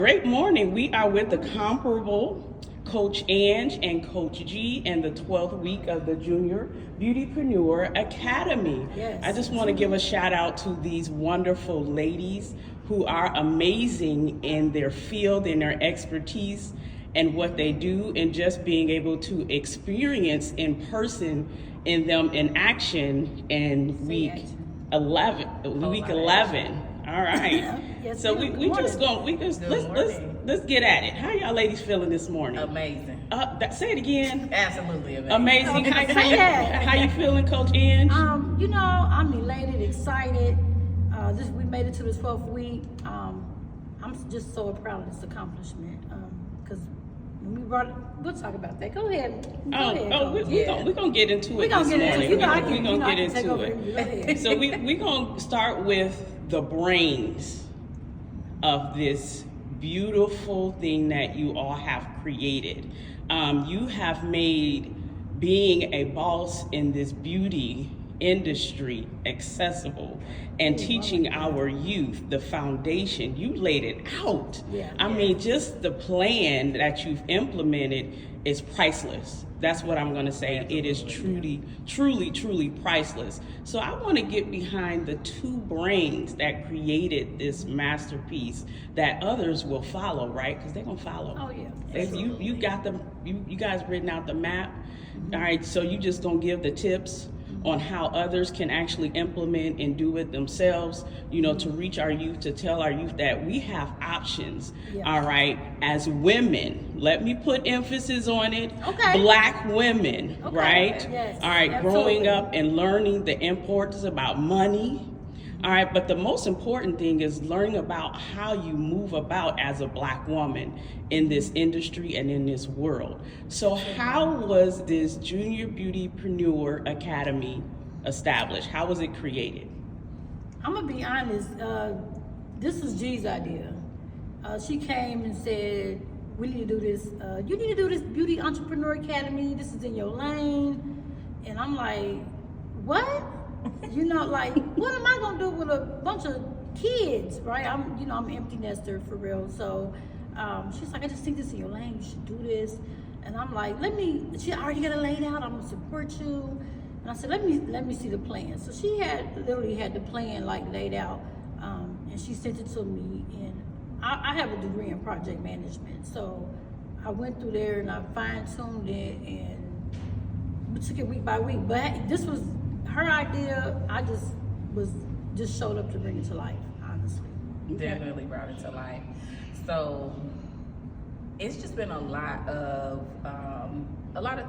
Great morning. We are with the comparable Coach Ange and Coach G and the 12th week of the Junior Beautypreneur Academy. Yes. I just want to give a shout out to these wonderful ladies who are amazing in their field, in their expertise, and what they do, and just being able to experience in person in them in action in week 11. All right. Yes, So ma'am. we Good just morning. going let's get at it. How y'all ladies feeling this morning? Amazing. Say it again. Absolutely amazing. Amazing. Okay, say that. How you feeling, Coach Ange? I'm elated, excited. We made it to the 12th week. I'm just so proud of this accomplishment. Because when we brought it, we'll talk about that. Go ahead. We're gonna get into We're it gonna this get morning. into it. We're gonna get I can take into over. it. Go ahead. So we're gonna start with the brains of this beautiful thing that you all have created. You have made being a boss in this beauty industry accessible and teaching our youth the foundation. You laid it out. Yeah. I mean, just the plan that you've implemented is priceless. That's what I'm going to say. It is truly priceless. So I want to get behind the two brains that created this masterpiece that others will follow, right? Because they're going to follow. Oh, yeah. You got them. You guys written out the map. All right. So you just going to give the tips on how others can actually implement and do it themselves, to reach our youth, to tell our youth that we have options, all right, as women. Let me put emphasis on it. Okay. Black women, Okay. right? Yes, all right, absolutely. Growing up and learning the importance about money. All right, but the most important thing is learning about how you move about as a Black woman in this industry and in this world. So how was this Junior Beautypreneur Academy established? How was it created? I'm gonna be honest. This was G's idea. She came and said, "We need to do this. You need to do this Beauty Entrepreneur Academy. This is in your lane." And I'm like, "What?" What am I gonna do with a bunch of kids, right? I'm an empty nester for real. So she's like, "I just think this in your lane. You should do this." And I'm like, she already got it laid out. I'm gonna support you. And I said, let me see the plan. So she literally had the plan laid out, and she sent it to me. And I have a degree in project management, so I went through there and I fine-tuned it, and we took it week by week. But this was her idea. I just showed up to bring it to life, honestly. Definitely brought it to life. So it's just been a lot of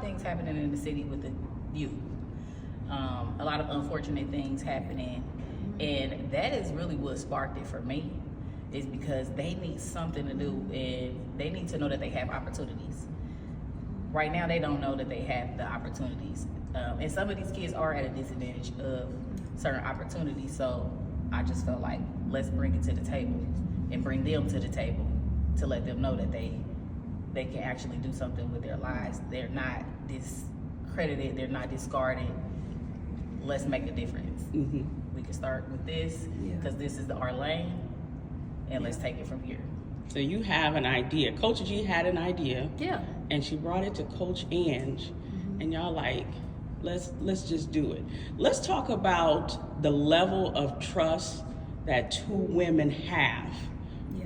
things happening in the city with the youth. A lot of unfortunate things happening, and that is really what sparked it for me. Is because they need something to do, and they need to know that they have opportunities. Right now, they don't know that they have the opportunities. And some of these kids are at a disadvantage of certain opportunities. So I just felt like, let's bring it to the table and bring them to the table to let them know that they can actually do something with their lives. They're not discredited. They're not discarded. Let's make a difference. Mm-hmm. We can start with this because this is our lane, and let's take it from here. So you have an idea. Coach G had an idea. Yeah. And she brought it to Coach Ange, and y'all like, let's just do it. Let's talk about the level of trust that two women have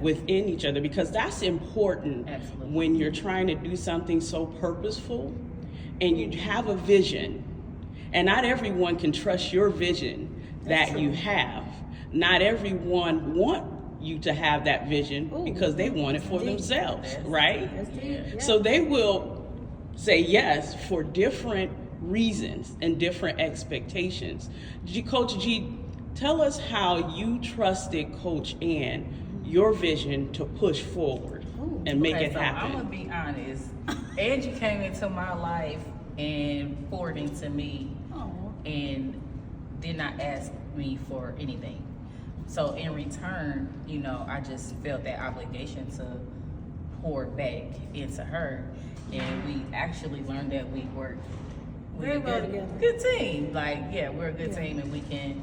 within each other, because that's important. Absolutely. When you're trying to do something so purposeful and you have a vision, and not everyone can trust your vision that you have. Not everyone want you to have that vision because they want it for themselves, right? So they will say yes for different reasons and different expectations. Coach G, tell us how you trusted Coach Ann, your vision to push forward and make it happen. I'm gonna be honest. Angie came into my life and poured into me and did not ask me for anything. So in return, I just felt that obligation to pour back into her, and we actually learned that we work Very well together. Good team. We're a good team, and we can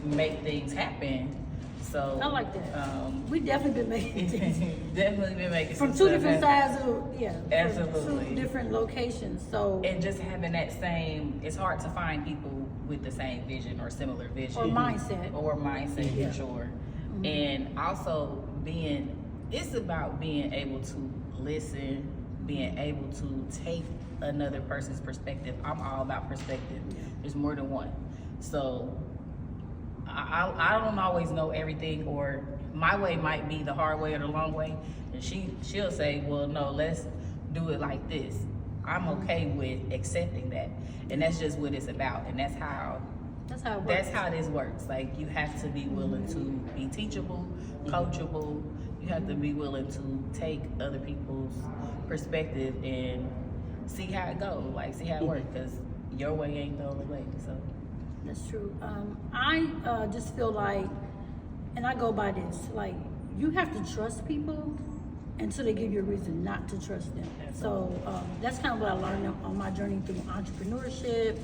make things happen. So I like that. We definitely been making things definitely been making from some two stuff different happen. sides of, yeah, Absolutely. from two different locations. So And just having that same, it's hard to find people with the same vision or similar vision. or mindset. Or mindset, Yeah. for sure. Mhm. And also it's about being able to listen, being able to take another person's perspective. I'm all about perspective. There's more than one. So I don't always know everything, or my way might be the hard way or the long way. And she'll say, well, no, let's do it like this. I'm okay with accepting that. And that's just what it's about. And that's how it works. That's how this works. Like, you have to be willing to be teachable, coachable. You have to be willing to take other people's perspective and see how it goes. Like, see how it works, because your way ain't the only way. So That's true. I just feel like, and I go by this, like, you have to trust people until they give you a reason not to trust them. So that's kind of what I learned on my journey through entrepreneurship,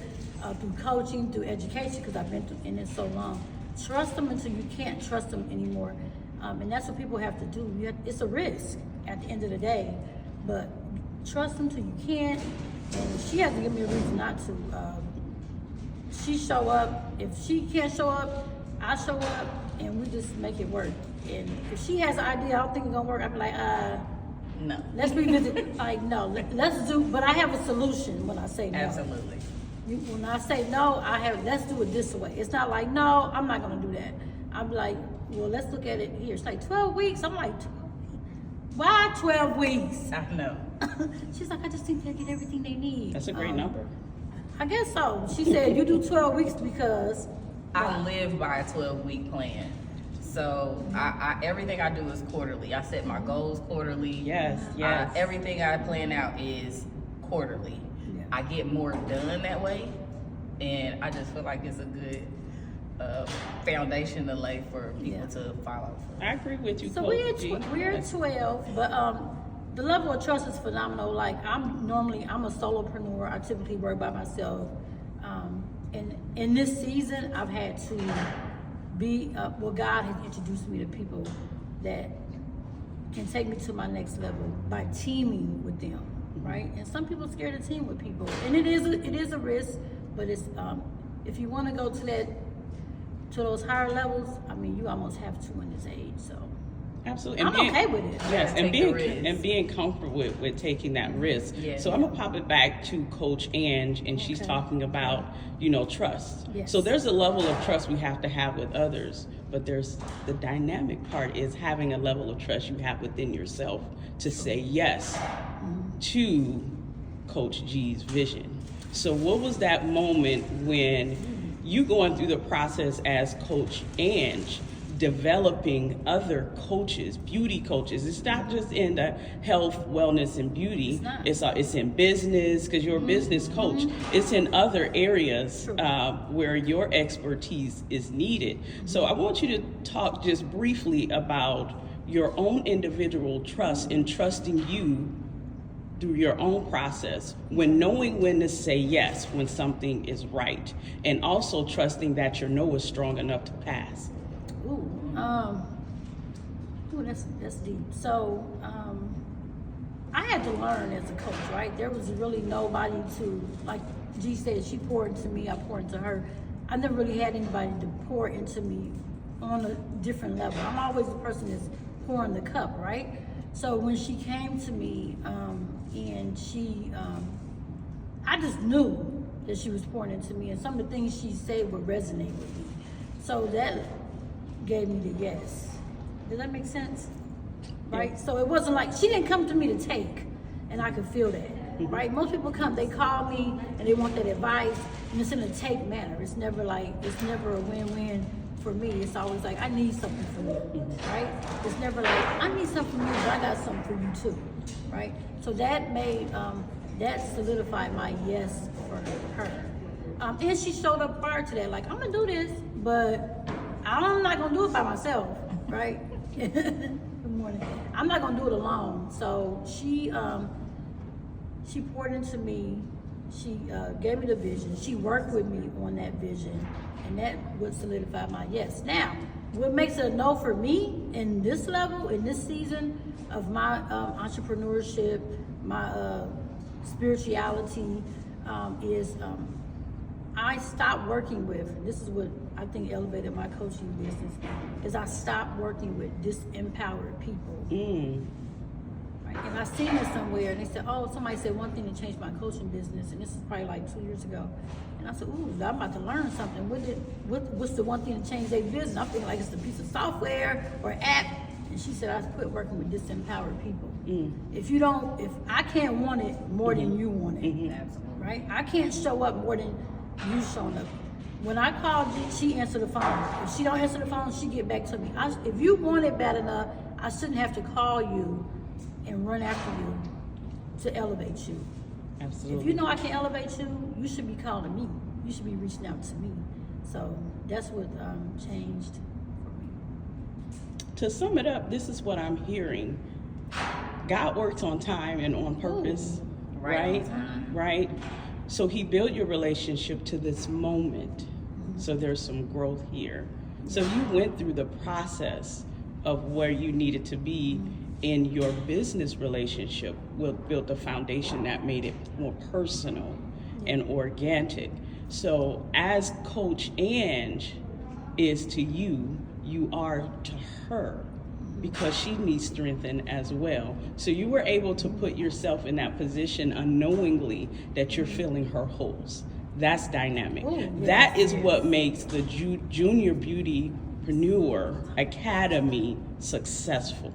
through coaching, through education, because I've been in it so long. Trust them until you can't trust them anymore. And that's what people have to do. It's a risk at the end of the day, but trust them till you can't. And she has to give me a reason not to. She show up. If she can't show up, I show up, and we just make it work. And if she has an idea, I don't think it's gonna work, I'd be like, no. let's revisit. Like, no, let's do. But I have a solution when I say no. Absolutely. When I say no, let's do it this way. It's not like, no, I'm not gonna do that. I'm like, well, let's look at it here. It's like 12 weeks. I'm like, 12 weeks? Why 12 weeks? I know. She's like, I just think they'll get everything they need. That's a great number. I guess so. She said, you do 12 weeks because I live by a 12-week plan. So I everything I do is quarterly. I set my goals quarterly. Yes. Everything I plan out is quarterly. Yeah. I get more done that way, and I just feel like it's a good foundation to lay for people to follow. I agree with you, So Coach G. we're at 12, but the level of trust is phenomenal. Like, I'm a solopreneur. I typically work by myself. And in this season, I've had to be, God has introduced me to people that can take me to my next level by teaming with them, right? And some people are scared to team with people. And it is a risk, but it's, if you want to go to those higher levels, I mean, you almost have to in this age, so. Absolutely. I'm okay with it. Yes, Take the risk. and being comfortable with taking that risk. Yeah. So I'm gonna pop it back to Coach Ange, and she's Okay. talking about, trust. Yes. So there's a level of trust we have to have with others, but there's the dynamic part is having a level of trust you have within yourself to say yes to Coach G's vision. So what was that moment when you going through the process as Coach Ange, developing other coaches, beauty coaches? It's not just in the health, wellness, and beauty. It's in business, because you're a business coach. It's in other areas where your expertise is needed. So I want you to talk just briefly about your own individual trust and trusting you through your own process, when knowing when to say yes when something is right, and also trusting that your no is strong enough to pass. That's deep. So, I had to learn as a coach, right? There was really nobody to, like G said, she poured into me, I poured into her. I never really had anybody to pour into me on a different level. I'm always the person that's pouring the cup, right? So when she came to me, and she, I just knew that she was pouring into me, and some of the things she said would resonate with me. So that gave me the yes. Does that make sense? Right? So it wasn't like, she didn't come to me to take, and I could feel that, right? Most people come, they call me, and they want that advice, and it's in a take manner. It's never a win-win for me. It's always like, I need something from you, right? It's never like, I need something from you, but I got something for you too, right? So that made, that solidified my yes for her. And she showed up prior to that, like, I'm gonna do this, but I'm not gonna do it by myself, right? Good morning. I'm not gonna do it alone. So she poured into me. She gave me the vision. She worked with me on that vision, and that would solidify my yes. Now, what makes it a no for me in this level, in this season of my entrepreneurship, my spirituality, is I stopped working with, this is what I think elevated my coaching business, is I stopped working with disempowered people. Right? And I seen it somewhere, and they said, oh, somebody said one thing to change my coaching business, and this is probably like 2 years ago. And I said, ooh, I'm about to learn something. What's the one thing to change their business? I'm thinking like it's a piece of software or app. And she said, I quit working with disempowered people. If I can't want it more than you want it, right? I can't show up more than you showing up. When I called you, she answered the phone. If she don't answer the phone, she get back to me. If you want it bad enough, I shouldn't have to call you and run after you to elevate you. Absolutely. If you know I can elevate you, you should be calling me. You should be reaching out to me. So that's what changed for me. To sum it up, this is what I'm hearing. God works on time and on purpose, right? on time. Right? So he built your relationship to this moment. So there's some growth here. So you went through the process of where you needed to be in your business relationship, built a foundation that made it more personal and organic. So as Coach Ange is to you, you are to her, because she needs strengthened as well. So you were able to put yourself in that position unknowingly that you're filling her holes. That's dynamic. Ooh, yes, that is what makes the Junior Beautypreneur Academy successful.